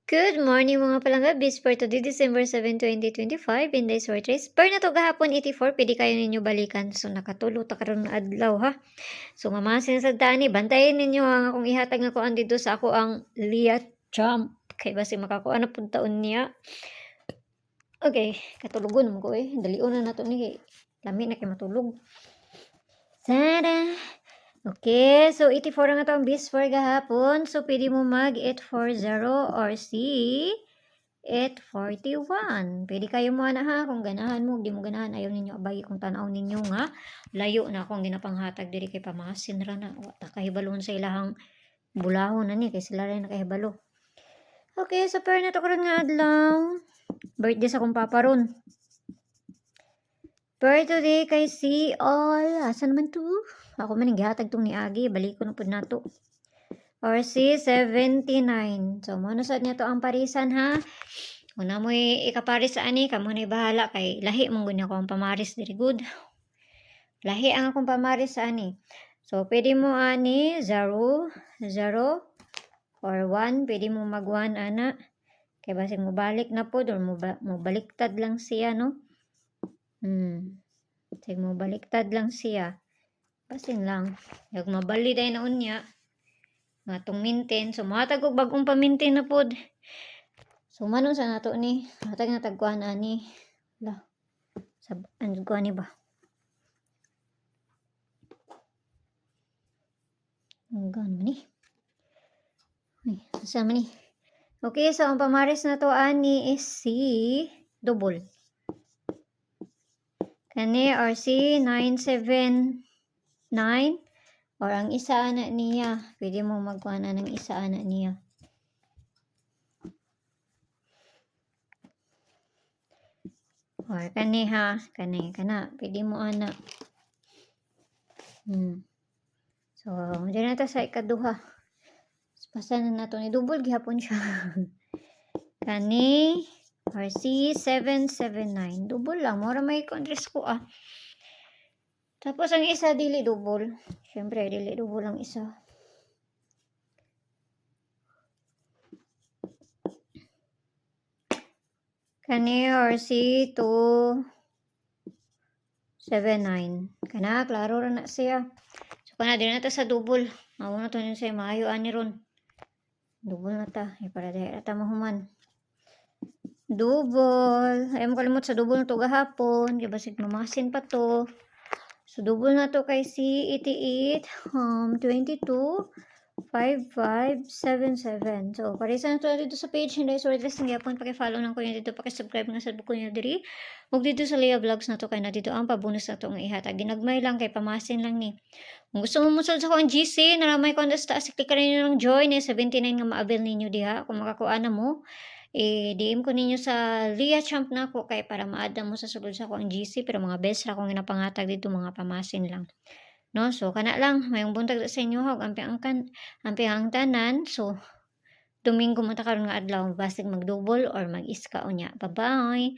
Good morning mga palangabis for today December 7, 2025 in days for trace. Per na to gahapon 84 pwede kayo ninyo balikan. So nakatulo ta karon nga adlaw ha. So mamasin sa tani bantayin ninyo ang akong ihatag nga kuan dito sa ako ang Leah Trump. Kay basi makakuha na pud taon niya. Okay, katulugon mo ko dalion na nato ni lami na kay matulog. Tada! Okay, so 84 nga itong bis for gahapon. So, pwede mo mag 840 or C 841. Pwede kayo mo na ha, kung ganahan mo, di mo ganahan, ayaw ninyo abay kung tanaw ninyo nga. Layo na akong ginapanghatag diri kay pamasin ra na. Wata kahibalon sa ilahang bulahon na ni, kay sila rin nakahibalo. Okay, so per na to karon nga adlaw. Birthday sa kong papa ron. Per today kay si all. Asan naman to? Ako man gihatag tong ni Agi, balik ko na pud nato. Or si 79. So mo na sad niya to ang parisan ha. Una mo ikaparis sa ani, kamo na bahala kay lahi mong gunya ko ang pamaris diri good. Lahi ang akong pamaris sa ani. So pwede mo ani 0 0 or 1, pwede mo mag 1 ana. Kay basig mo balik na pud or mo baliktad lang siya no. Sige mo baliktad lang siya. Pasin lang. Yung mabali day na unya. Nga itong maintain. So, matag og bagong pa-maintain na pod. So, manong sa nato ni. Matag nga tagkuhan na ni. Wala. Ano kuhan ni ba? Ang gano'n ni. Ay, nasama ni. Okay, so ang pamaris na to ani is si double. Kani or si 979 or ang isa ana niya. Pwede mo magkuha na ng isa ana niya. Or kani ha, kana. Pwede mo ana. So, diyan na ta sa ikaduha. Pasan na nato ni double gihapon siya. Kani or si 779. Double lang. Mura may contrast ko Tapos ang isa dili double. Syempre dili double ang isa. Kani or si 279. Kana klaro ra na siya. So kana din na ta sa double. Mao na to sa maayo ani ron. Double na ta. Para dahil ta mahuman. Double. Ayaw mo kalimot sa double na to gahapon. Kaya basig mamasin pa to. So, double na to kay si 88, 22, 5577. So, parisan na to dito sa page. Hindi, sorry, dress ng yapon. Paki-follow lang ko yun dito. Paki-subscribe nga sa buko nyo diri. Huwag dito sa Leah Vlogs na to. Kaya na dito ang pabonus na to nga ihatag. Ginagmay lang kay pamasin lang ni. Kung gusto mo musol sa ko ang GC, naramay ko ang taas. Click ka rin ng join. 79 nga ma-avail ninyo diha. Kung makakuha na mo. DM ko ninyo sa Leah Champ na ko kay para maada mo sa sulod sa ko ang GC pero mga best ra kong ginapangatag dito mga pamasin lang no. So kana lang mayong buntag sa inyo hog ampiang tanan. So Domingo mata karon nga adlaw basig mag double or mag iska unya. Bye bye.